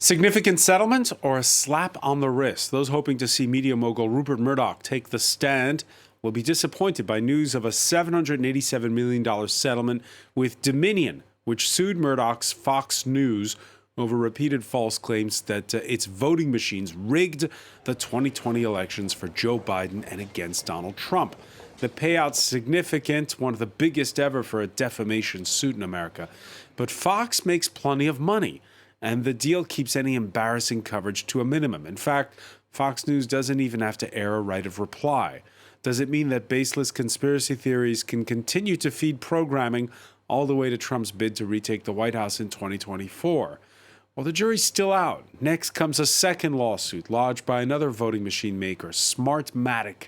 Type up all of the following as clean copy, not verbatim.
Significant settlement or a slap on the wrist? Those hoping to see media mogul Rupert Murdoch take the stand will be disappointed by news of a $787 million settlement with Dominion, which sued Murdoch's Fox News over repeated false claims that its voting machines rigged the 2020 elections for Joe Biden and against Donald Trump. The payout's significant, one of the biggest ever for a defamation suit in America. But Fox makes plenty of money, and the deal keeps any embarrassing coverage to a minimum. In fact, Fox News doesn't even have to air a right of reply. Does it mean that baseless conspiracy theories can continue to feed programming all the way to Trump's bid to retake the White House in 2024? Well, the jury's still out. Next comes a second lawsuit lodged by another voting machine maker, Smartmatic,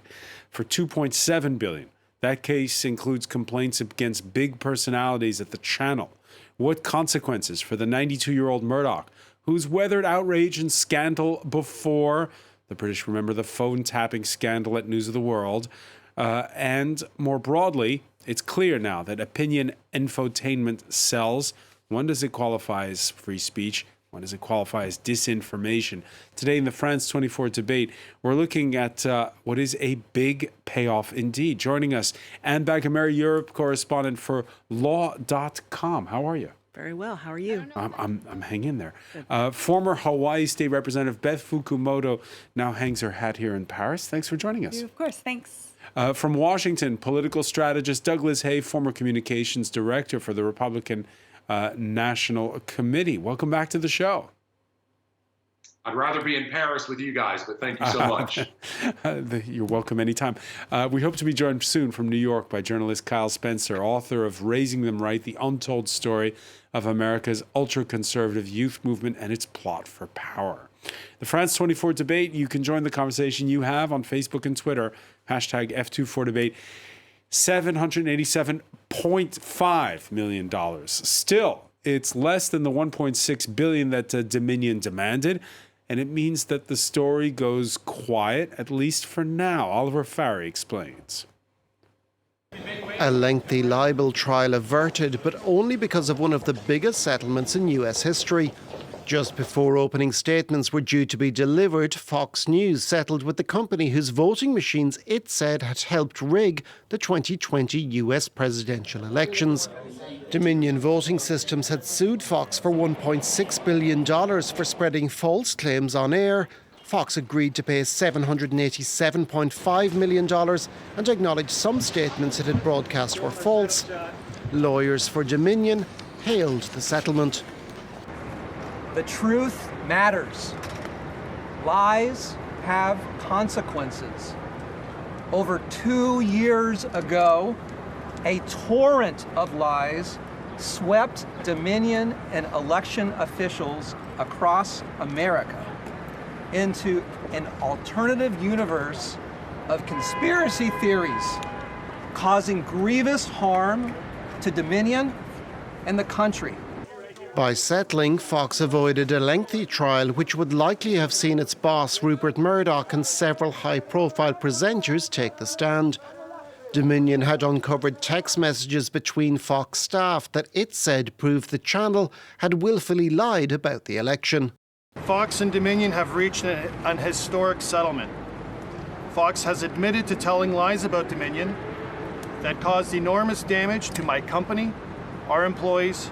for $2.7 billion. That case includes complaints against big personalities at the channel. What consequences for the 92-year-old Murdoch, who's weathered outrage and scandal before? The British remember the phone tapping scandal at News of the World. And more broadly, it's clear now that opinion infotainment sells. When does it qualify as free speech? When does it qualify as disinformation? Today in the France 24 debate, we're looking at what is a big payoff indeed. Joining us, Anne Baghameri, Europe correspondent for Law.com. How are you? Very well. How are you? I'm hanging in there. Former Hawaii State Representative Beth Fukumoto now hangs her hat here in Paris. Thanks for joining us. Of course. Thanks. From Washington, political strategist Douglas Hay, former communications director for the Republican National Committee. Welcome back to the show. I'd rather be in Paris with you guys, but thank you so much. You're welcome anytime. We hope to be joined soon from New York by journalist Kyle Spencer, author of Raising Them Right, the untold story of America's ultra-conservative youth movement and its plot for power. The France 24 debate, you can join the conversation you have on Facebook and Twitter, hashtag F24debate. $787.5 million. Still, it's less than the $1.6 billion that Dominion demanded, and it means that the story goes quiet, at least for now. Oliver Farry explains. A lengthy libel trial averted, but only because of one of the biggest settlements in US history. Just before opening statements were due to be delivered, Fox News settled with the company whose voting machines it said had helped rig the 2020 US presidential elections. Dominion Voting Systems had sued Fox for $1.6 billion for spreading false claims on air. Fox agreed to pay $787.5 million and acknowledged some statements it had broadcast were false. Lawyers for Dominion hailed the settlement. The truth matters. Lies have consequences. Over 2 years ago, a torrent of lies swept Dominion and election officials across America into an alternative universe of conspiracy theories, causing grievous harm to Dominion and the country. By settling, Fox avoided a lengthy trial which would likely have seen its boss, Rupert Murdoch, and several high-profile presenters take the stand. Dominion had uncovered text messages between Fox staff that it said proved the channel had willfully lied about the election. Fox and Dominion have reached an historic settlement. Fox has admitted to telling lies about Dominion that caused enormous damage to my company, our employees,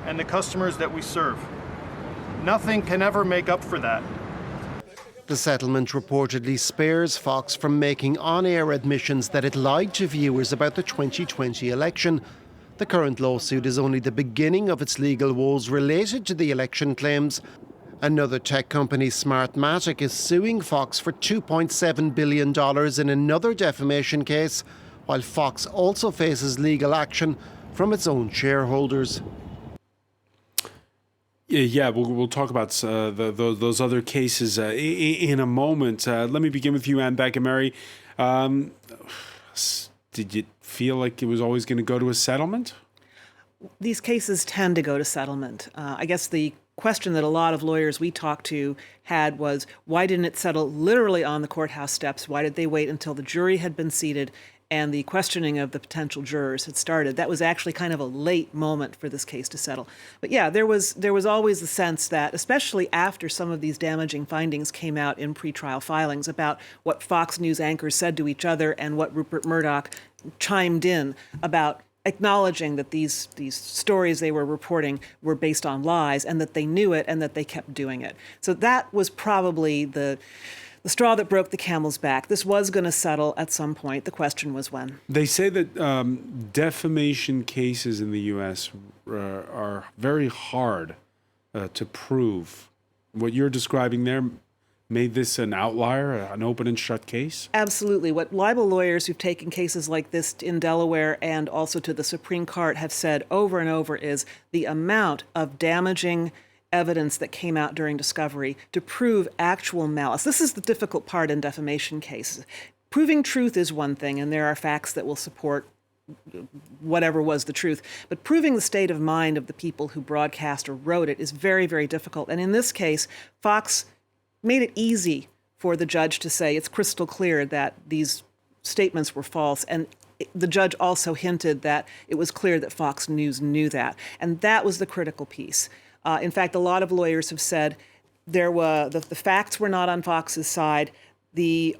and the customers that we serve. Nothing can ever make up for that. The settlement reportedly spares Fox from making on-air admissions that it lied to viewers about the 2020 election. The current lawsuit is only the beginning of its legal woes related to the election claims. Another tech company, Smartmatic, is suing Fox for $2.7 billion in another defamation case, while Fox also faces legal action from its own shareholders. Yeah, we'll talk about those other cases in a moment. Let me begin with you, Anne Baghameri. Did you feel like it was always going to go to a settlement? These cases tend to go to settlement. I guess the question that a lot of lawyers we talked to had was, why didn't it settle literally on the courthouse steps? Why did they wait until the jury had been seated and the questioning of the potential jurors had started. That was actually kind of a late moment for this case to settle. But yeah, there was always the sense that, especially after some of these damaging findings came out in pretrial filings about what Fox News anchors said to each other and what Rupert Murdoch chimed in about acknowledging that these stories they were reporting were based on lies and that they knew it and that they kept doing it. So that was probably the straw that broke the camel's back. This was going to settle at some point. The question was when. They say that defamation cases in the U.S. Are very hard to prove. What you're describing there made this an outlier, an open and shut case? Absolutely. What libel lawyers who've taken cases like this in Delaware and also to the Supreme Court have said over and over is the amount of damaging evidence that came out during discovery to prove actual malice. This is the difficult part in defamation cases. Proving truth is one thing, and there are facts that will support whatever was the truth. But proving the state of mind of the people who broadcast or wrote it is very, very difficult. And in this case, Fox made it easy for the judge to say it's crystal clear that these statements were false. And the judge also hinted that it was clear that Fox News knew that. And that was the critical piece. In fact, a lot of lawyers have said the facts were not on Fox's side.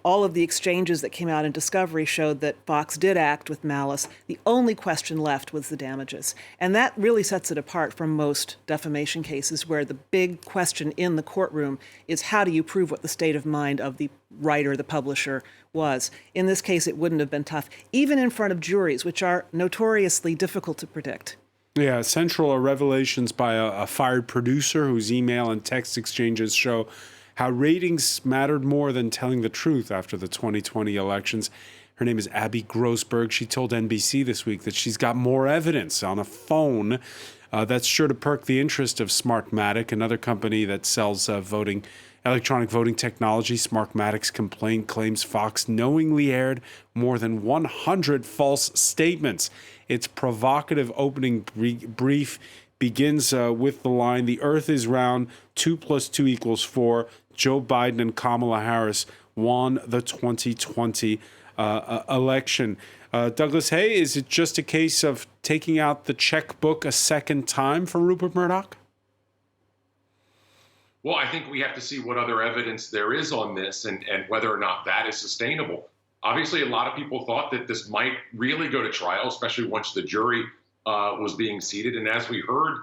All of the exchanges that came out in discovery showed that Fox did act with malice. The only question left was the damages. And that really sets it apart from most defamation cases where the big question in the courtroom is how do you prove what the state of mind of the writer, the publisher, was. In this case, it wouldn't have been tough, even in front of juries, which are notoriously difficult to predict. Yeah, central are revelations by a fired producer whose email and text exchanges show how ratings mattered more than telling the truth after the 2020 elections. Her name is Abby Grossberg. She told NBC this week that she's got more evidence on a phone that's sure to perk the interest of Smartmatic, another company that sells electronic voting technology. Smartmatic's complaint claims Fox knowingly aired more than 100 false statements. Its provocative opening brief begins with the line, "The earth is round, 2 + 2 = 4. Joe Biden and Kamala Harris won the 2020 election." Douglas Hay, is it just a case of taking out the checkbook a second time for Rupert Murdoch? Well, I think we have to see what other evidence there is on this and whether or not that is sustainable. Obviously, a lot of people thought that this might really go to trial, especially once the jury was being seated. And as we heard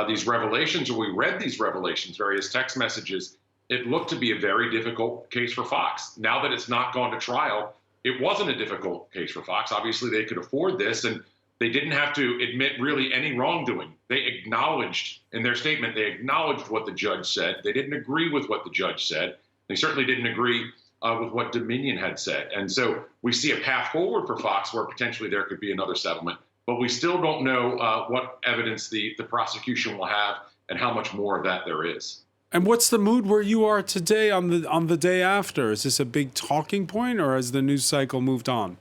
these revelations, or we read these revelations, various text messages, it looked to be a very difficult case for Fox. Now that it's not gone to trial, it wasn't a difficult case for Fox. Obviously, they could afford this, and they didn't have to admit really any wrongdoing. They acknowledged in their statement, they acknowledged what the judge said. They didn't agree with what the judge said. They certainly didn't agree with what Dominion had said. And so we see a path forward for Fox where potentially there could be another settlement. But we still don't know what evidence the prosecution will have and how much more of that there is. And what's the mood where you are today on the day after? Is this a big talking point, or has the news cycle moved on?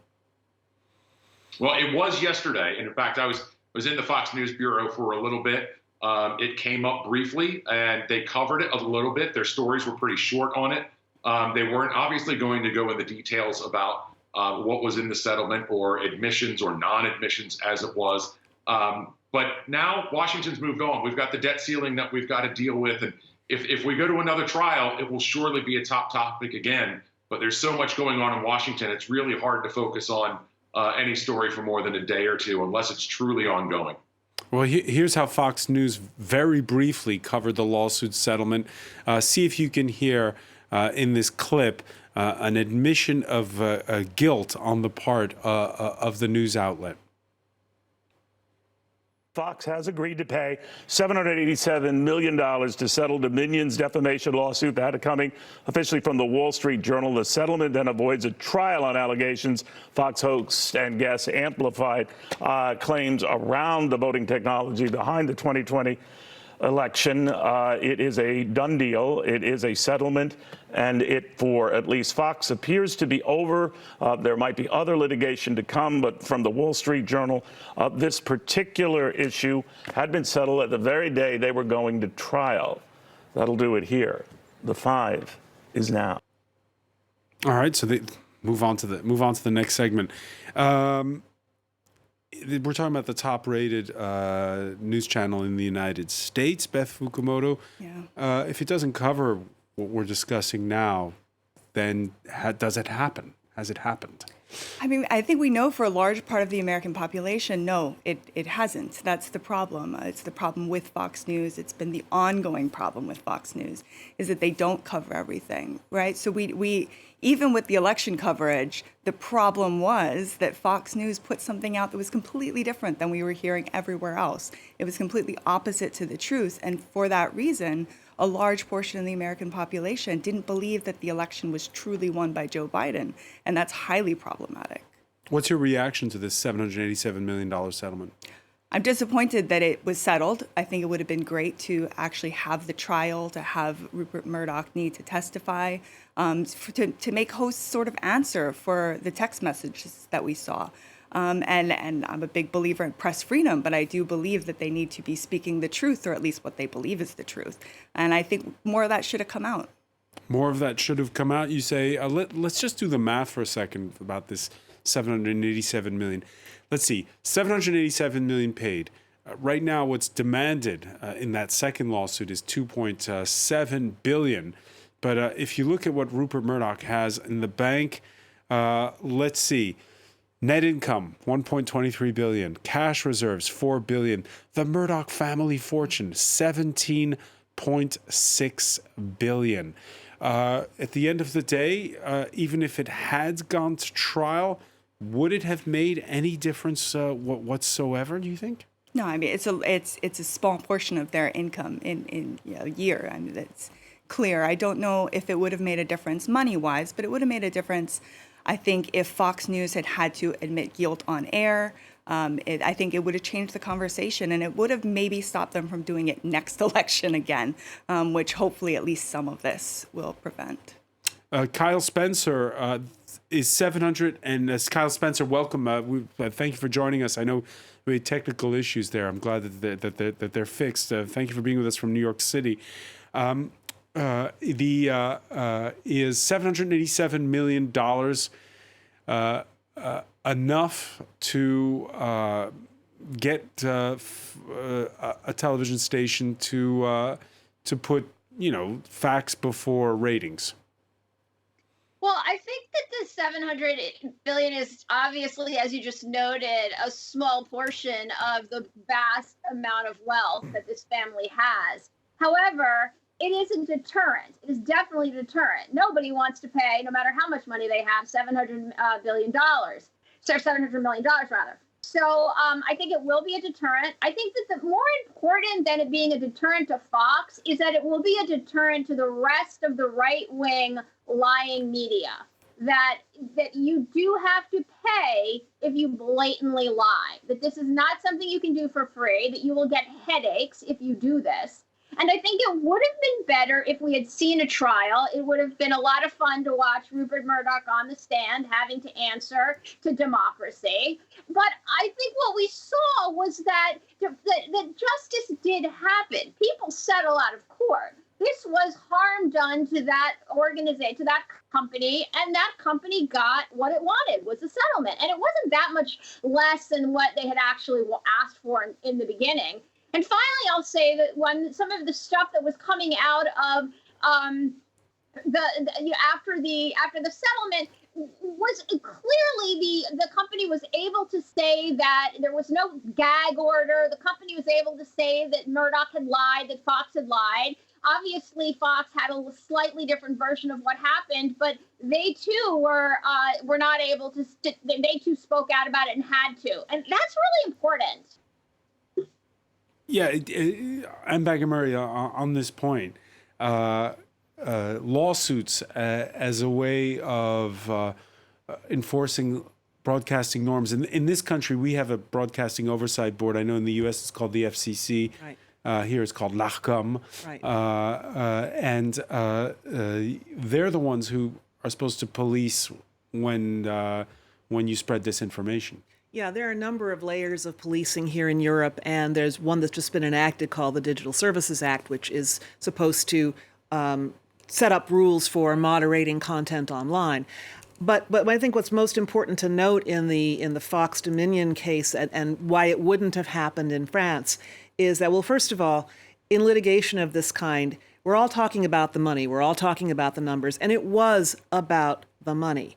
Well, it was yesterday. And in fact, I was in the Fox News Bureau for a little bit. It came up briefly, and they covered it a little bit. Their stories were pretty short on it. They weren't obviously going to go into details about what was in the settlement or admissions or non-admissions as it was. But now Washington's moved on. We've got the debt ceiling that we've got to deal with. And if we go to another trial, it will surely be a top topic again. But there's so much going on in Washington, it's really hard to focus on any story for more than a day or two unless it's truly ongoing. Well, here's how Fox News very briefly covered the lawsuit settlement. See if you can hear in this clip an admission of guilt on the part of the news outlet. Fox has agreed to pay $787 million to settle Dominion's defamation lawsuit. That coming officially from the Wall Street Journal. The settlement then avoids a trial on allegations Fox hosts and guests amplified claims around the voting technology behind the 2020 election. It is a done deal. It is a settlement, and it, for at least Fox, appears to be over. There might be other litigation to come, but from the Wall Street Journal, this particular issue had been settled at the very day they were going to trial. That'll do it here. The 5 is now. All right, so Move on to the next segment. We're talking about the top-rated news channel in the United States, Beth Fukumoto. Yeah. If it doesn't cover what we're discussing now, then does it happen? Has it happened? I mean, I think we know for a large part of the American population, no, it hasn't. That's the problem. It's the problem with Fox News. It's been the ongoing problem with Fox News, is that they don't cover everything, right? So we even with the election coverage, the problem was that Fox News put something out that was completely different than we were hearing everywhere else. It was completely opposite to the truth. And for that reason, a large portion of the American population didn't believe that the election was truly won by Joe Biden. And that's highly problematic. What's your reaction to this $787 million settlement? I'm disappointed that it was settled. I think it would have been great to actually have the trial, to have Rupert Murdoch need to testify, to make hosts sort of answer for the text messages that we saw. And I'm a big believer in press freedom, but I do believe that they need to be speaking the truth, or at least what they believe is the truth. And I think more of that should have come out. More of that should have come out, you say. Let's just do the math for a second about this $787 million. Let's see, $787 million paid. Right now, what's demanded in that second lawsuit is $2.7 billion. But if you look at what Rupert Murdoch has in the bank, let's see. Net income, $1.23 billion. Cash reserves, $4 billion. The Murdoch family fortune, $17.6 billion. At the end of the day, even if it had gone to trial, would it have made any difference whatsoever, do you think? No, I mean, it's a small portion of their income in a year. I mean, that's clear. I don't know if it would have made a difference money-wise, but it would have made a difference, I think, if Fox News had to admit guilt on air. I think it would have changed the conversation, and it would have maybe stopped them from doing it next election again, which hopefully at least some of this will prevent. Kyle Spencer is 700, and Kyle Spencer, welcome. Thank you for joining us. I know we had technical issues there. I'm glad that they're fixed. Thank you for being with us from New York City. Is $787 million enough to get a television station to put facts before ratings? Well, I think that the $700 billion is obviously, as you just noted, a small portion of the vast amount of wealth that this family has. However, it is a deterrent. It is definitely a deterrent. Nobody wants to pay, no matter how much money they have, $700 million, or $700 million rather. So I think it will be a deterrent. I think that the more important than it being a deterrent to Fox is that it will be a deterrent to the rest of the right-wing lying media. That you do have to pay if you blatantly lie. That this is not something you can do for free. That you will get headaches if you do this. And I think it would have been better if we had seen a trial. It would have been a lot of fun to watch Rupert Murdoch on the stand having to answer to democracy. But I think what we saw was that justice did happen. People settle out of court. This was harm done to that organization, to that company, and that company got what it wanted, was a settlement. And it wasn't that much less than what they had actually asked for in the beginning. And finally, I'll say that when some of the stuff that was coming out of after the settlement was clearly the company was able to say that there was no gag order. The company was able to say that Murdoch had lied, that Fox had lied. Obviously, Fox had a slightly different version of what happened, but they too were not able to. They too spoke out about it and had to, and that's really important. Yeah, I'm back in Murray on this point. Lawsuits as a way of enforcing broadcasting norms. In this country, we have a broadcasting oversight board. I know in the U.S. it's called the FCC. Right. Here it's called l'ARCOM. Right. And they're the ones who are supposed to police when you spread disinformation. Yeah, there are a number of layers of policing here in Europe, and there's one that's just been enacted called the Digital Services Act, which is supposed to set up rules for moderating content online. But I think what's most important to note in the Fox Dominion case and why it wouldn't have happened in France is that, well, first of all, in litigation of this kind, we're all talking about the money. We're all talking about the numbers. And it was about the money.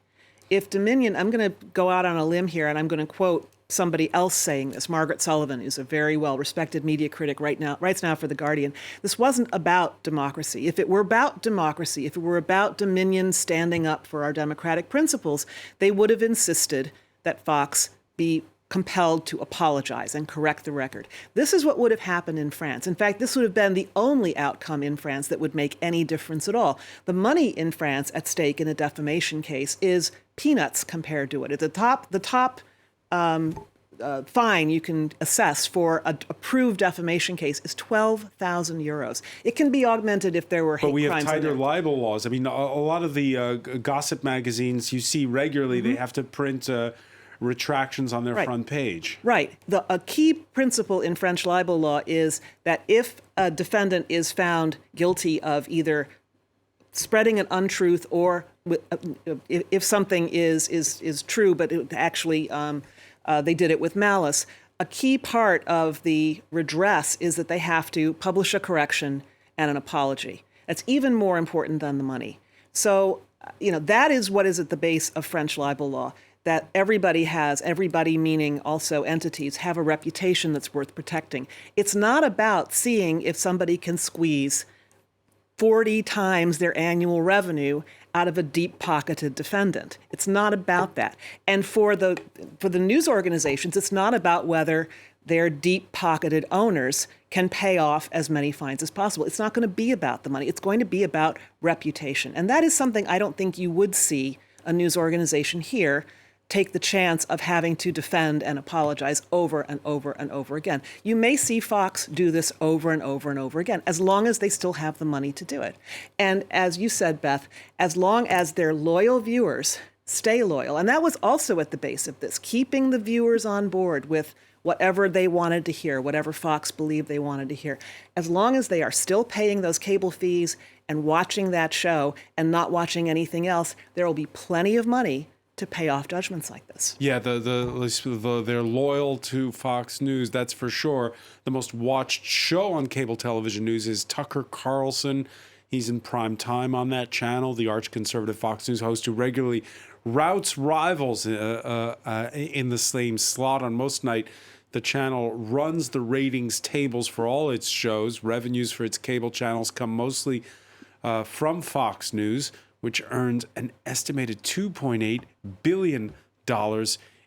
If Dominion, I'm going to go out on a limb here, and I'm going to quote somebody else saying this, Margaret Sullivan, who's a very well-respected media critic writes now for The Guardian. This wasn't about democracy. If it were about democracy, if it were about Dominion standing up for our democratic principles, they would have insisted that Fox be compelled to apologize and correct the record. This is what would have happened in France. In fact, this would have been the only outcome in France that would make any difference at all. The money in France at stake in a defamation case is peanuts compared to it. At the top fine you can assess for a proved defamation case is 12,000 euros. It can be augmented if there were hate crimes. But we have in tighter there. libel laws. I mean, a lot of the gossip magazines you see regularly, they have to print retractions on their front page. Right. A key principle in French libel law is that if a defendant is found guilty of either spreading an untruth or if something is true, but it actually they did it with malice, a key part of the redress is that they have to publish a correction and an apology. That's even more important than the money. So, that is what is at the base of French libel law, that everybody meaning also entities, have a reputation that's worth protecting. It's not about seeing if somebody can squeeze 40 times their annual revenue out of a deep-pocketed defendant. It's not about that. And for the news organizations, it's not about whether their deep-pocketed owners can pay off as many fines as possible. It's not going to be about the money. It's going to be about reputation. And that is something I don't think you would see a news organization here take the chance of having to defend and apologize over and over and over again. You may see Fox do this over and over and over again, as long as they still have the money to do it. And as you said, Beth, as long as their loyal viewers stay loyal, and that was also at the base of this, keeping the viewers on board with whatever they wanted to hear, whatever Fox believed they wanted to hear, as long as they are still paying those cable fees and watching that show and not watching anything else, there will be plenty of money to pay off judgments like this. Yeah, they're loyal to Fox News, that's for sure. The most watched show on cable television news is Tucker Carlson. He's in prime time on that channel, the arch-conservative Fox News host who regularly routs rivals in the same slot on most night. The channel runs the ratings tables for all its shows. Revenues for its cable channels come mostly from Fox News, which earned an estimated $2.8 billion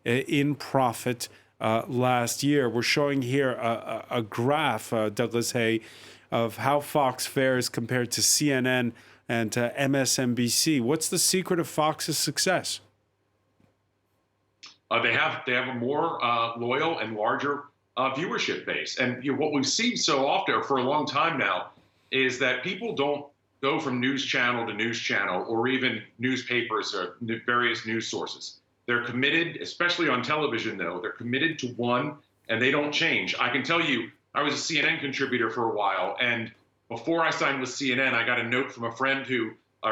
in profit last year. We're showing here a graph, Douglas Hay, of how Fox fares compared to CNN and to MSNBC. What's the secret of Fox's success? They have a more loyal and larger viewership base. And what we've seen so often for a long time now is that people don't go from news channel to news channel or even newspapers or various news sources. They're committed, especially on television, though, they're committed to one and they don't change. I can tell you, I was a CNN contributor for a while, and before I signed with CNN, I got a note from a friend who,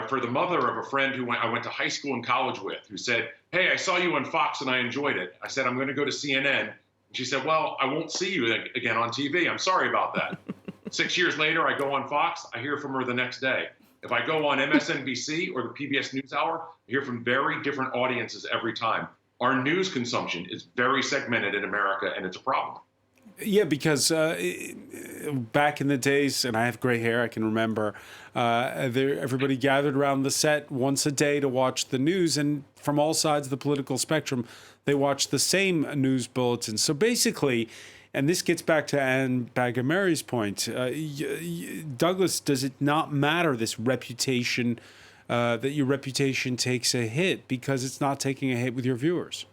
for the mother of a friend who I went to high school and college with, who said, "Hey, I saw you on Fox and I enjoyed it." I said, "I'm going to go to CNN." And she said, "Well, I won't see you again on TV. I'm sorry about that." 6 years later, I go on Fox. I hear from her the next day. If I go on MSNBC or the PBS NewsHour, I hear from very different audiences every time. Our news consumption is very segmented in America, and it's a problem. Yeah, because back in the days, and I have gray hair, I can remember, everybody gathered around the set once a day to watch the news, and from all sides of the political spectrum, they watched the same news bulletins. So basically, and this gets back to Anne Bagamary's point, Douglas, does it not matter, this reputation, that your reputation takes a hit because it's not taking a hit with your viewers?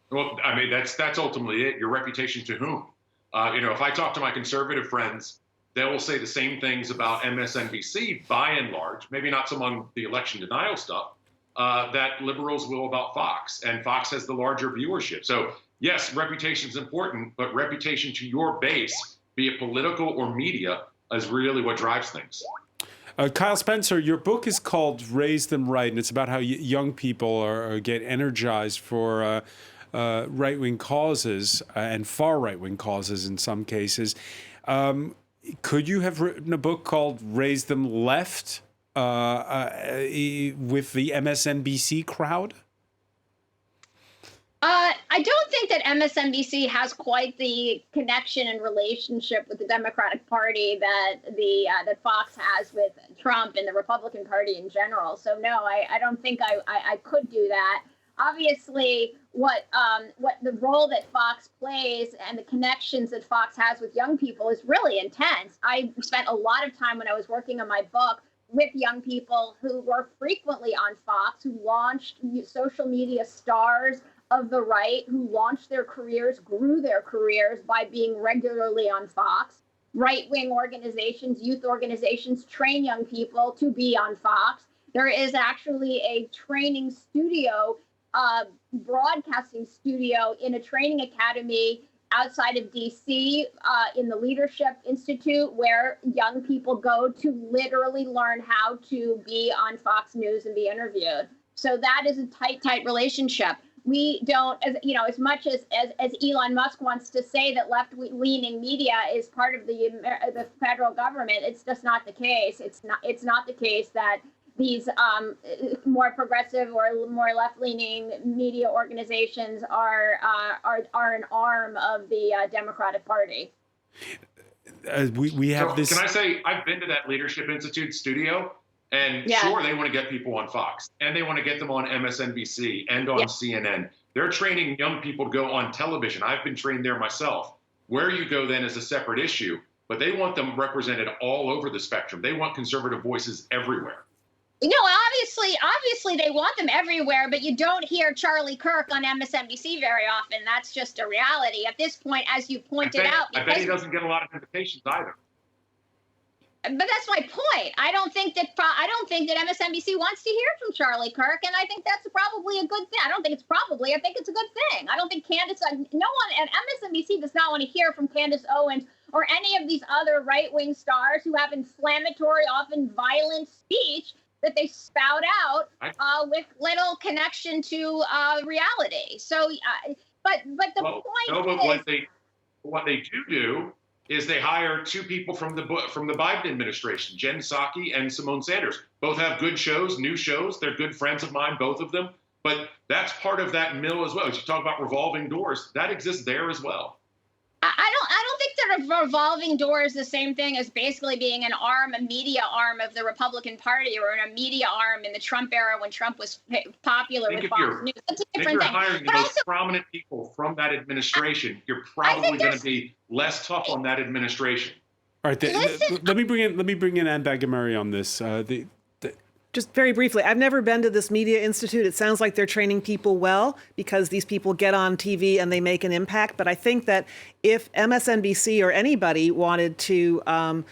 Well, I mean, that's ultimately it. Your reputation to whom? If I talk to my conservative friends, they will say the same things about MSNBC by and large, maybe not so among the election denial stuff, that liberals will about Fox. And Fox has the larger viewership. So, yes, reputation is important, but reputation to your base, be it political or media, is really what drives things. Kyle Spencer, your book is called Raise Them Right, and it's about how young people get energized for right-wing causes and far right-wing causes in some cases. Could you have written a book called Raise Them Left with the MSNBC crowd? I don't think that MSNBC has quite the connection and relationship with the Democratic Party that Fox has with Trump and the Republican Party in general. So no, I don't think I could do that. Obviously, what the role that Fox plays and the connections that Fox has with young people is really intense. I spent a lot of time when I was working on my book with young people who were frequently on Fox, who launched social media stars of the right, who launched their careers, grew their careers by being regularly on Fox. Right-wing organizations, youth organizations train young people to be on Fox. There is actually a training studio, broadcasting studio in a training academy outside of DC in the Leadership Institute, where young people go to literally learn how to be on Fox News and be interviewed. So that is a tight relationship. We don't, as much as Elon Musk wants to say that left-leaning media is part of the federal government, it's just not the case. It's not the case that these more progressive or more left-leaning media organizations are an arm of the Democratic Party. We have this. Can I say I've been to that Leadership Institute studio? And sure, they want to get people on Fox, and they want to get them on MSNBC and on CNN. They're training young people to go on television. I've been trained there myself. Where you go then is a separate issue, but they want them represented all over the spectrum. They want conservative voices everywhere. Obviously they want them everywhere, but you don't hear Charlie Kirk on MSNBC very often. That's just a reality. At this point, as you pointed out. I bet he doesn't get a lot of invitations either. But that's my point. I don't think that MSNBC wants to hear from Charlie Kirk, and I think that's probably a good thing. I think it's a good thing. I don't think no one at MSNBC does not want to hear from Candace Owens or any of these other right-wing stars who have inflammatory, often violent speech that they spout out with little connection to reality. So, but what they do is they hire two people from the Biden administration, Jen Psaki and Simone Sanders. Both have good shows, new shows. They're good friends of mine, both of them. But that's part of that mill as well. As you talk about revolving doors, that exists there as well. I don't think that a revolving door is the same thing as basically being a media arm of the Republican Party or a media arm in the Trump era when Trump was popular with Fox News. That's a different thing. If you're hiring the most prominent people from that administration, you're probably going to be less tough on that administration. All right, let me bring in Ann Bagamari on this. Just very briefly, I've never been to this media institute. It sounds like they're training people well because these people get on TV and they make an impact. But I think that if MSNBC or anybody wanted to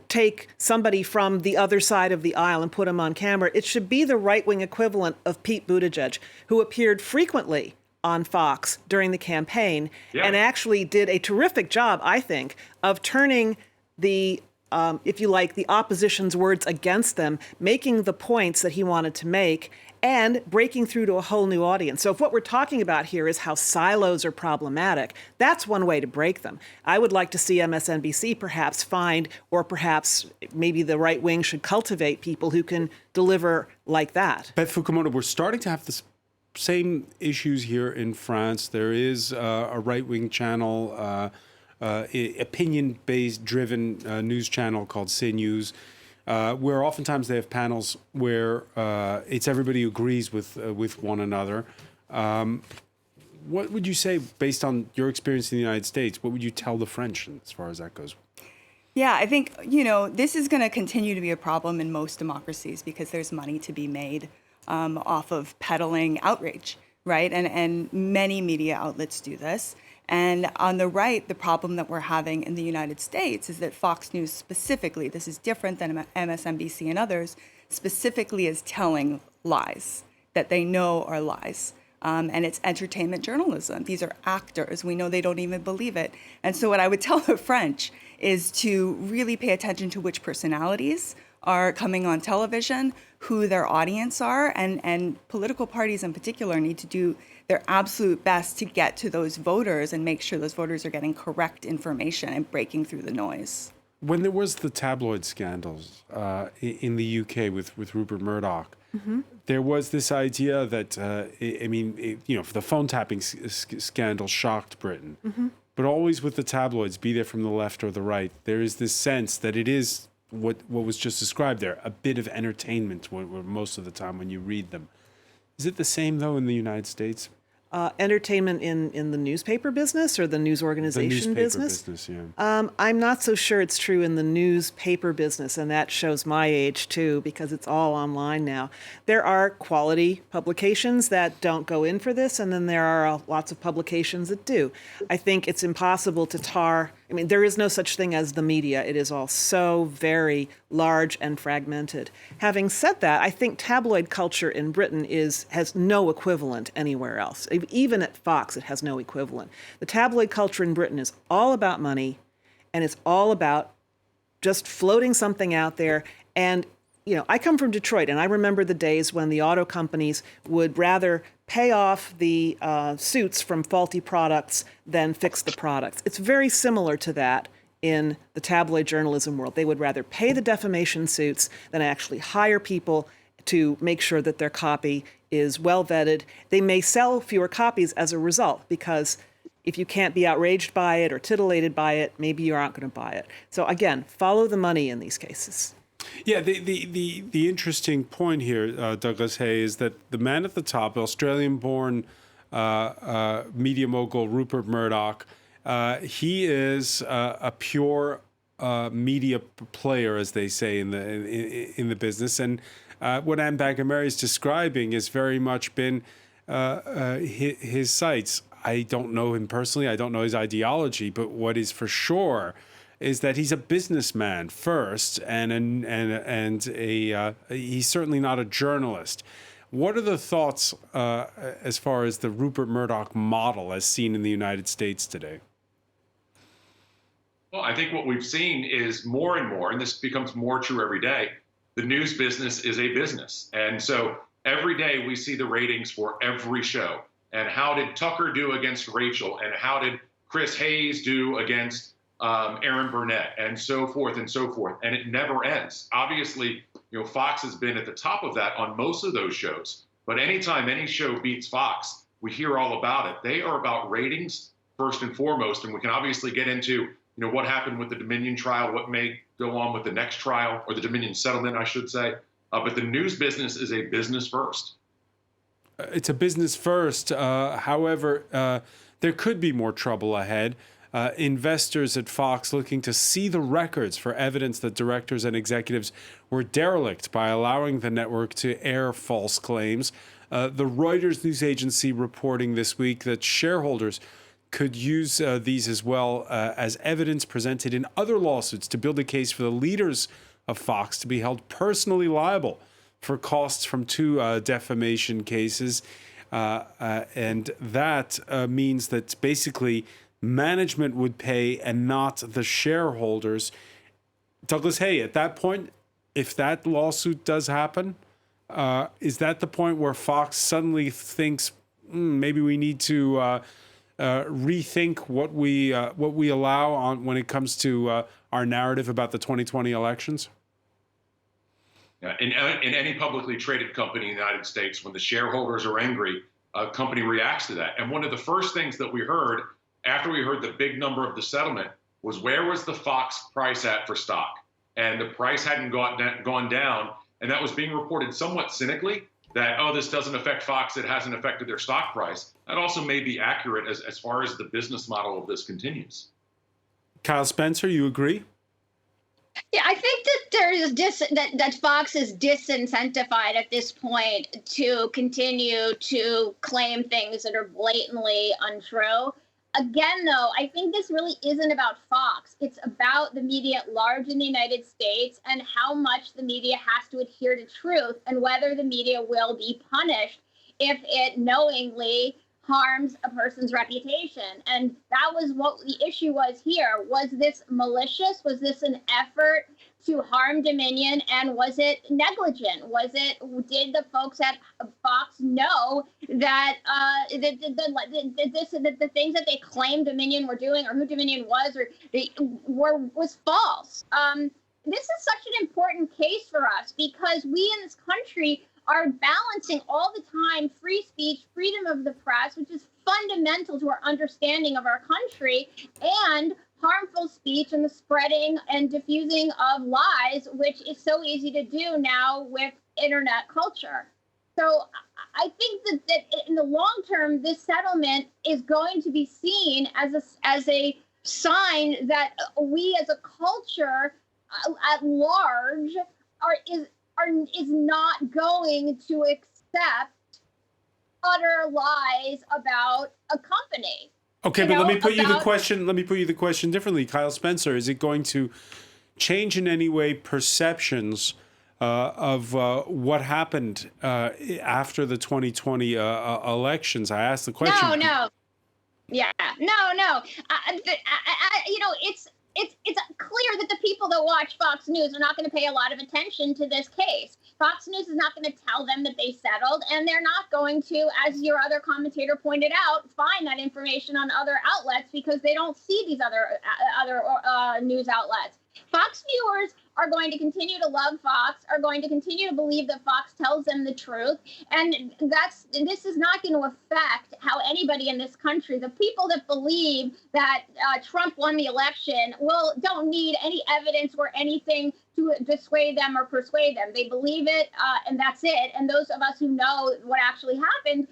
take somebody from the other side of the aisle and put him on camera, it should be the right-wing equivalent of Pete Buttigieg, who appeared frequently on Fox during the campaign and actually did a terrific job, I think, of turning the if you like, the opposition's words against them, making the points that he wanted to make, and breaking through to a whole new audience. So if what we're talking about here is how silos are problematic, that's one way to break them. I would like to see MSNBC perhaps find, or perhaps maybe the right wing should cultivate people who can deliver like that. Beth Fukumoto, we're starting to have the same issues here in France. There is a right-wing channel, opinion-based driven news channel called CNews, where oftentimes they have panels where it's everybody who agrees with one another. What would you say, based on your experience in the United States, what would you tell the French as far as that goes? Yeah, I think, this is going to continue to be a problem in most democracies because there's money to be made off of peddling outrage, right? And many media outlets do this. And on the right, the problem that we're having in the United States is that Fox News specifically, this is different than MSNBC and others, specifically is telling lies that they know are lies. And it's entertainment journalism. These are actors. We know they don't even believe it. And so what I would tell the French is to really pay attention to which personalities are coming on television, who their audience are, and political parties in particular need to do their absolute best to get to those voters and make sure those voters are getting correct information and breaking through the noise. When there was the tabloid scandals in the UK with Rupert Murdoch, there was this idea that, the phone tapping scandal shocked Britain. But always with the tabloids, be they from the left or the right, there is this sense that it is what was just described there, a bit of entertainment most of the time when you read them. Is it the same, though, in the United States? Entertainment in the newspaper business or the news organization business? I'm not so sure it's true in the newspaper business, and that shows my age too, because it's all online now. There are quality publications that don't go in for this, and then there are lots of publications that do. I think it's impossible to tar. I mean, there is no such thing as the media. It is all so very large and fragmented. Having said that, I think tabloid culture in Britain has no equivalent anywhere else. Even at Fox, it has no equivalent. The tabloid culture in Britain is all about money, and it's all about just floating something out there. And, I come from Detroit, and I remember the days when the auto companies would rather pay off the suits from faulty products than fix the products. It's very similar to that in the tabloid journalism world. They would rather pay the defamation suits than actually hire people to make sure that their copy is well vetted. They may sell fewer copies as a result, because if you can't be outraged by it or titillated by it, maybe you aren't going to buy it. So again, follow the money in these cases. Yeah, the interesting point here, Douglas Hay, is that the man at the top, Australian-born media mogul Rupert Murdoch, he is a pure media player, as they say in the business, and what Anne Bagger-Mary is describing has very much been his sights. I don't know him personally. I don't know his ideology, but what is for sure is that he's a businessman first, and he's certainly not a journalist. What are the thoughts as far as the Rupert Murdoch model as seen in the United States today? Well, I think what we've seen is more and more, and this becomes more true every day, the news business is a business. And so every day we see the ratings for every show. And how did Tucker do against Rachel? And how did Chris Hayes do against Aaron Burnett? And so forth and so forth. And it never ends. Obviously, Fox has been at the top of that on most of those shows. But anytime any show beats Fox, we hear all about it. They are about ratings first and foremost. And we can obviously get into what happened with the Dominion trial, what may go on with the next trial, or the Dominion settlement, I should say. But the news business is a business first. It's a business first. However, there could be more trouble ahead. Investors at Fox looking to see the records for evidence that directors and executives were derelict by allowing the network to air false claims. The Reuters news agency reporting this week that shareholders could use these as well as evidence presented in other lawsuits to build a case for the leaders of Fox to be held personally liable for costs from two defamation cases. And that means that basically management would pay and not the shareholders. Douglas Hay, at that point, if that lawsuit does happen, is that the point where Fox suddenly thinks maybe we need to rethink what we allow on when it comes to our narrative about the 2020 elections? In any publicly traded company in the United States, when the shareholders are angry, a company reacts to that. And one of the first things that we heard after we heard the big number of the settlement was, where was the Fox price at for stock? And the price hadn't gone down. And that was being reported somewhat cynically that, this doesn't affect Fox, it hasn't affected their stock price. That also may be accurate as far as the business model of this continues. Kyle Spencer, you agree? Yeah, I think that there is that Fox is disincentivized at this point to continue to claim things that are blatantly untrue. Again, though, I think this really isn't about Fox. It's about the media at large in the United States and how much the media has to adhere to truth and whether the media will be punished if it knowingly harms a person's reputation. And that was what the issue was here. Was this malicious? Was this an effort to harm Dominion, and was it negligent? Did the folks at Fox know that the things that they claimed Dominion were doing, or who Dominion was, was false? This is such an important case for us because we in this country are balancing all the time free speech, freedom of the press, which is fundamental to our understanding of our country, and harmful speech and the spreading and diffusing of lies, which is so easy to do now with internet culture. So I think that in the long term, this settlement is going to be seen as a sign that we as a culture at large is not going to accept utter lies about a company. Okay, but let me put you the question differently. Kyle Spencer, is it going to change in any way perceptions of what happened after the 2020 elections? I asked the question. No. Yeah, no. It's clear that the people that watch Fox News are not going to pay a lot of attention to this case. Fox News is not going to tell them that they settled, and they're not going to, as your other commentator pointed out, find that information on other outlets because they don't see these other news outlets. Fox viewers are going to continue to love Fox, are going to continue to believe that Fox tells them the truth. And this is not going to affect how anybody in this country, the people that believe that Trump won the election, don't need any evidence or anything to dissuade them or persuade them. They believe it, and that's it. And those of us who know what actually happened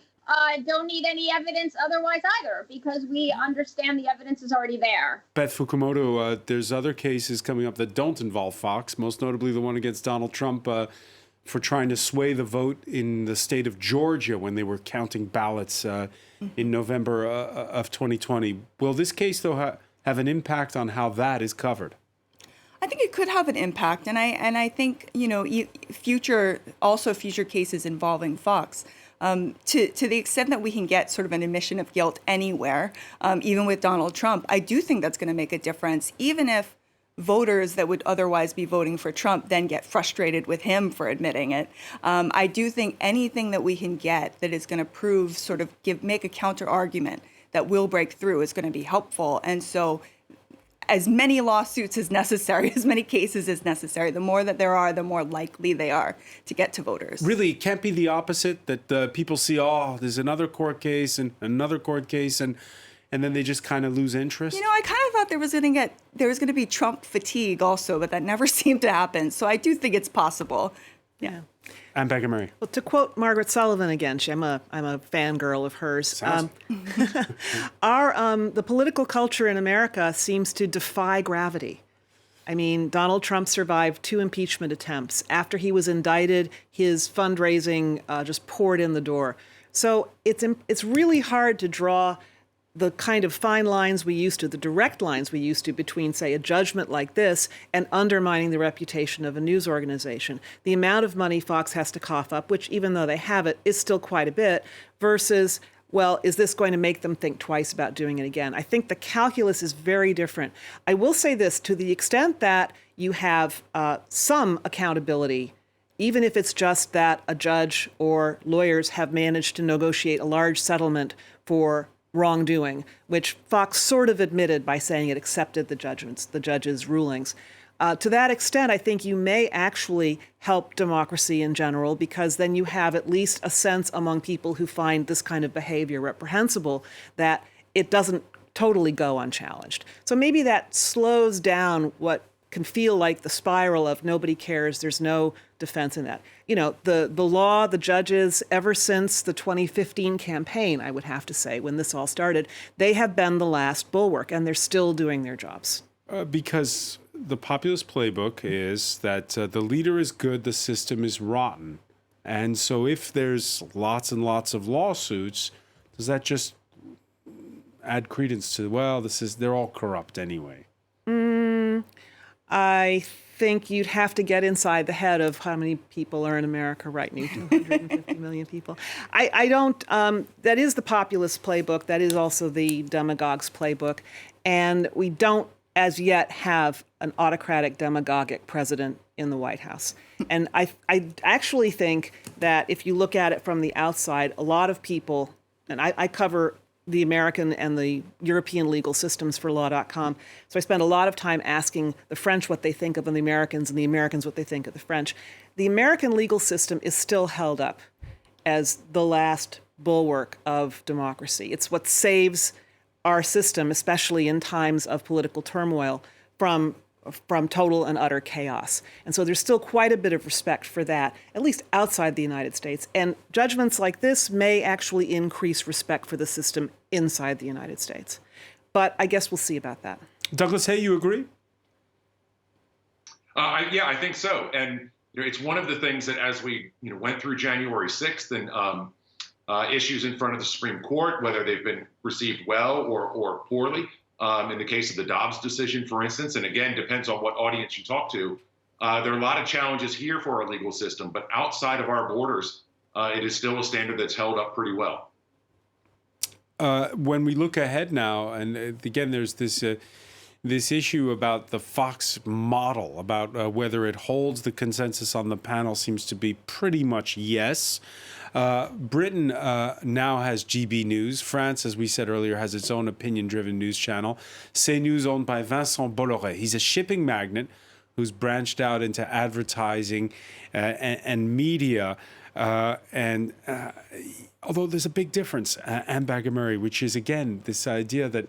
don't need any evidence otherwise either, because we understand the evidence is already there. Beth Fukumoto, there's other cases coming up that don't involve Fox, most notably the one against Donald Trump for trying to sway the vote in the state of Georgia when they were counting ballots in November of 2020. Will this case, though, have an impact on how that is covered? I think it could have an impact, and I think future cases involving Fox. To the extent that we can get sort of an admission of guilt anywhere, even with Donald Trump, I do think that's going to make a difference, even if voters that would otherwise be voting for Trump then get frustrated with him for admitting it. I do think anything that we can get that is going to prove, make a counter argument that will break through is going to be helpful. And so as many lawsuits as necessary, as many cases as necessary, the more that there are, the more likely they are to get to voters. Really, it can't be the opposite, that people see, there's another court case and another court case, and then they just kind of lose interest? I kind of thought there was going to be Trump fatigue also, but that never seemed to happen. So I do think it's possible. Yeah. I'm Becca Murray. Well, to quote Margaret Sullivan again, I'm a fangirl of hers. The political culture in America seems to defy gravity. I mean, Donald Trump survived 2 impeachment attempts. After he was indicted, his fundraising just poured in the door. So it's really hard to draw the kind of fine lines we used to, the direct lines we used to between, say, a judgment like this and undermining the reputation of a news organization. The amount of money Fox has to cough up, which even though they have it, is still quite a bit, versus, well, is this going to make them think twice about doing it again? I think the calculus is very different. I will say this, to the extent that you have some accountability, even if it's just that a judge or lawyers have managed to negotiate a large settlement for wrongdoing, which Fox sort of admitted by saying it accepted the judge's rulings. To that extent, I think you may actually help democracy in general, because then you have at least a sense among people who find this kind of behavior reprehensible that it doesn't totally go unchallenged. So maybe that slows down what can feel like the spiral of nobody cares, there's no defense in that. The law, the judges, ever since the 2015 campaign, I would have to say, when this all started, they have been the last bulwark, and they're still doing their jobs. Because the populist playbook is that the leader is good, the system is rotten. And so if there's lots and lots of lawsuits, does that just add credence to, they're all corrupt anyway? I think you'd have to get inside the head of how many people are in America right now, 250 million people. I don't, that is the populist playbook. That is also the demagogue's playbook. And we don't as yet have an autocratic, demagogic president in the White House. And I actually think that if you look at it from the outside, a lot of people, and I cover the American and the European legal systems for law.com. So I spend a lot of time asking the French what they think of the Americans and the Americans what they think of the French. The American legal system is still held up as the last bulwark of democracy. It's what saves our system, especially in times of political turmoil, from total and utter chaos. And so there's still quite a bit of respect for that, at least outside the United States. And judgments like this may actually increase respect for the system inside the United States. But I guess we'll see about that. Douglas Hay, you agree? Yeah, I think so. And it's one of the things that as we went through January 6th and issues in front of the Supreme Court, whether they've been received well or poorly, in the case of the Dobbs decision, for instance, and again, depends on what audience you talk to. There are a lot of challenges here for our legal system, but outside of our borders, it is still a standard that's held up pretty well. When we look ahead now, and again, there's this issue about the Fox model, about whether it holds. The consensus on the panel seems to be pretty much yes. Britain now has GB News. France, as we said earlier, has its own opinion-driven news channel. CNews, owned by Vincent Bolloré. He's a shipping magnate who's branched out into advertising and media. Although there's a big difference, Anne Bagamuri, which is, again, this idea that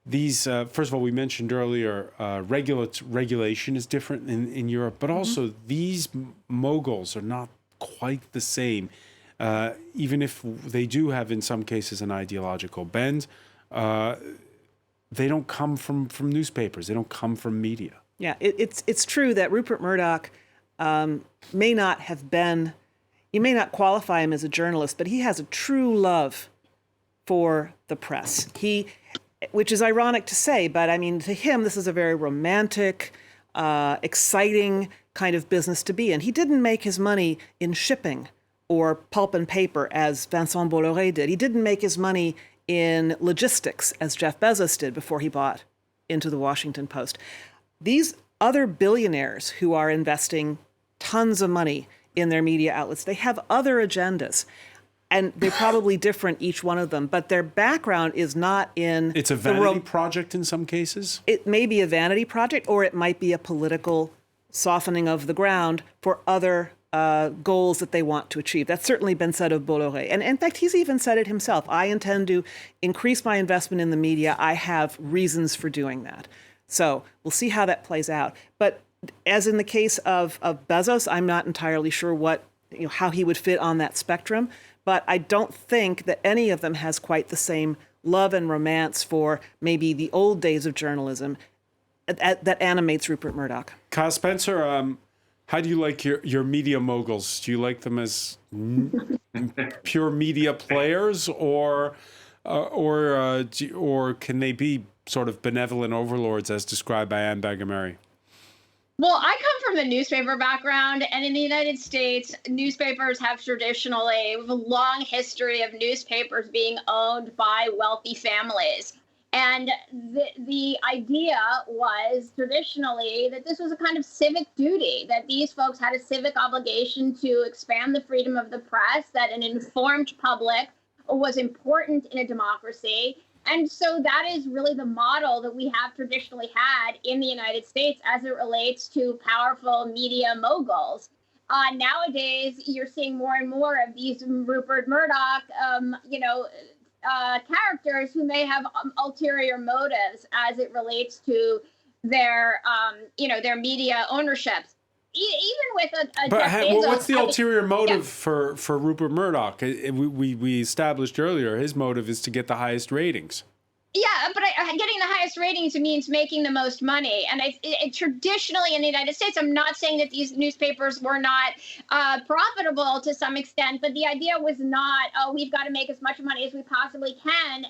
these, first of all, we mentioned earlier, regulation is different in Europe, but also these moguls are not quite the same. Even if they do have, in some cases, an ideological bend, they don't come from newspapers. They don't come from media. Yeah, it's true that Rupert Murdoch may not have been, you may not qualify him as a journalist, but he has a true love for the press. Which is ironic to say, but I mean, to him, this is a very romantic, exciting kind of business to be in. He didn't make his money in shipping or pulp and paper, as Vincent Bolloré did. He didn't make his money in logistics, as Jeff Bezos did before he bought into the Washington Post. These other billionaires who are investing tons of money in their media outlets, they have other agendas. And they're probably different, each one of them, but their background is not in... It's a vanity project in some cases? It may be a vanity project, or it might be a political softening of the ground for other goals that they want to achieve. That's certainly been said of Bolloré. And in fact, he's even said it himself. I intend to increase my investment in the media. I have reasons for doing that. So we'll see how that plays out. But as in the case of Bezos, I'm not entirely sure how he would fit on that spectrum. But I don't think that any of them has quite the same love and romance for maybe the old days of journalism that animates Rupert Murdoch. Kyle Spencer, how do you like your media moguls? Do you like them as pure media players, or can they be sort of benevolent overlords as described by Anne Bagamuri? Well, I come from a newspaper background, and in the United States, newspapers have traditionally a long history of newspapers being owned by wealthy families. And the idea was traditionally that this was a kind of civic duty, that these folks had a civic obligation to expand the freedom of the press, that an informed public was important in a democracy. And so that is really the model that we have traditionally had in the United States as it relates to powerful media moguls. Nowadays, you're seeing more and more of these Rupert Murdoch, characters who may have ulterior motives as it relates to their media ownerships. Even with a but Jeff Bezos, what's the ulterior motive for Rupert Murdoch? We established earlier his motive is to get the highest ratings. Yeah, but getting the highest ratings means making the most money. And traditionally in the United States, I'm not saying that these newspapers were not profitable to some extent, but the idea was not, we've got to make as much money as we possibly can.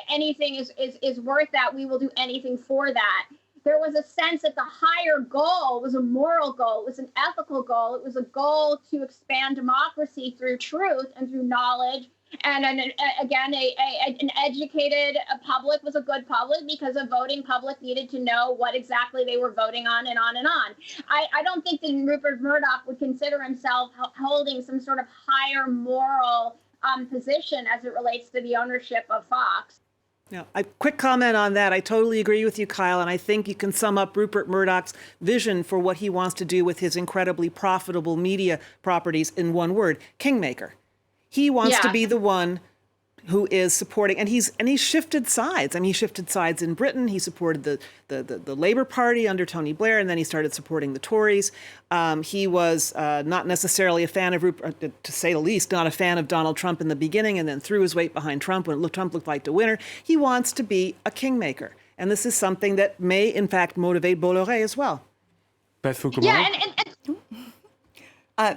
Anything is worth that. We will do anything for that. There was a sense that the higher goal was a moral goal. It was an ethical goal. It was a goal to expand democracy through truth and through knowledge And again, an educated public was a good public because a voting public needed to know what exactly they were voting on and on and on. I don't think that Rupert Murdoch would consider himself holding some sort of higher moral position as it relates to the ownership of Fox. Yeah, a quick comment on that. I totally agree with you, Kyle, and I think you can sum up Rupert Murdoch's vision for what he wants to do with his incredibly profitable media properties in one word: kingmaker. He wants to be the one who is supporting, and he's shifted sides. I mean, he shifted sides in Britain. He supported the Labour Party under Tony Blair, and then he started supporting the Tories. He was not necessarily a fan of Rupert, to say the least, not a fan of Donald Trump in the beginning, and then threw his weight behind Trump when Trump looked like the winner. He wants to be a kingmaker, and this is something that may, in fact, motivate Bolloré as well. Beth Fukumoto? Yeah,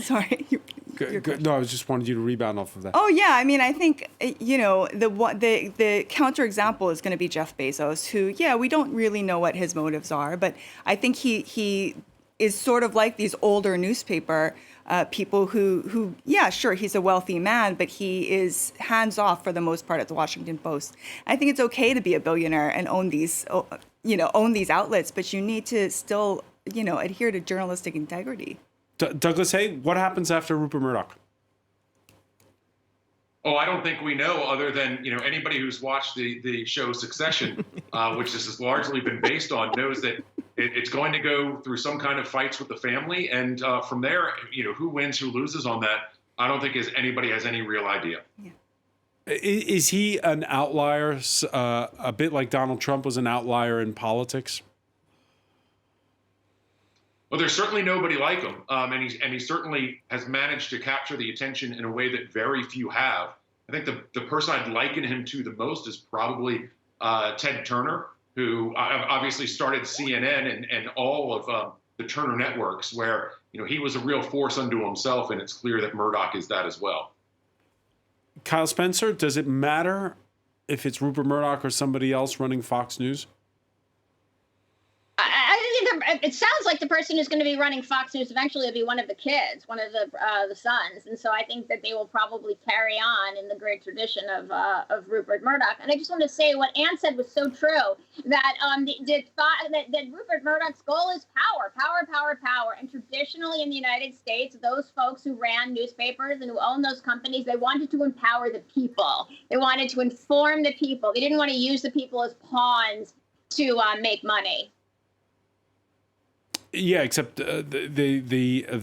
Sorry. No, I was just wanted you to rebound off of that. Oh yeah, I mean, I think the counterexample is going to be Jeff Bezos, who we don't really know what his motives are, but I think he is sort of like these older newspaper people who sure, he's a wealthy man, but he is hands off for the most part at the Washington Post. I think it's okay to be a billionaire and own these outlets, but you need to still adhere to journalistic integrity. Douglas Hay, what happens after Rupert Murdoch? Oh, I don't think we know, other than anybody who's watched the show Succession, which this has largely been based on, knows that it's going to go through some kind of fights with the family, and from there, who wins, who loses on that, I don't think anybody has any real idea. Yeah. Is he an outlier, a bit like Donald Trump was an outlier in politics? Well, there's certainly nobody like him, and he certainly has managed to capture the attention in a way that very few have. I think the person I'd liken him to the most is probably Ted Turner, who obviously started CNN and all of the Turner networks, where he was a real force unto himself, and it's clear that Murdoch is that as well. Kyle Spencer, does it matter if it's Rupert Murdoch or somebody else running Fox News? It sounds like the person who's going to be running Fox News eventually will be one of the kids, one of the sons, and so I think that they will probably carry on in the great tradition of Rupert Murdoch. And I just want to say what Ann said was so true, that that Rupert Murdoch's goal is power, power, power, power. And traditionally in the United States, those folks who ran newspapers and who owned those companies, they wanted to empower the people. They wanted to inform the people. They didn't want to use the people as pawns to make money. Yeah, except everybody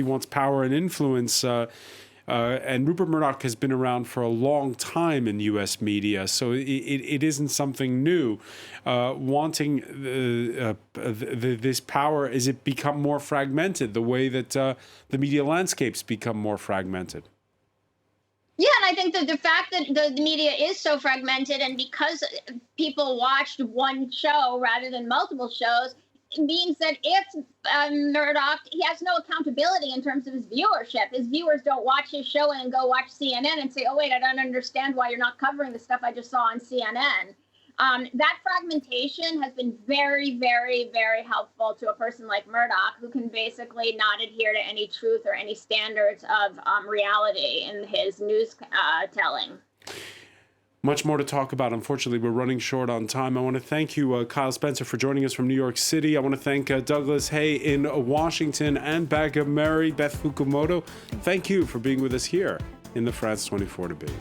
wants power and influence, and Rupert Murdoch has been around for a long time in U.S. media, so it isn't something new. Wanting this power, is it become more fragmented the way that the media landscape's become more fragmented? Yeah, and I think that the fact that the media is so fragmented, and because people watched one show rather than multiple shows, it means that if Murdoch, he has no accountability in terms of his viewership. His viewers don't watch his show and go watch CNN and say, oh, wait, I don't understand why you're not covering the stuff I just saw on CNN. That fragmentation has been very, very, very helpful to a person like Murdoch, who can basically not adhere to any truth or any standards of reality in his news telling. Much more to talk about. Unfortunately, we're running short on time. I want to thank you, Kyle Spencer, for joining us from New York City. I want to thank Douglas Hay in Washington and Bagha Mary, Beth Fukumoto. Thank you for being with us here in the France 24 debate.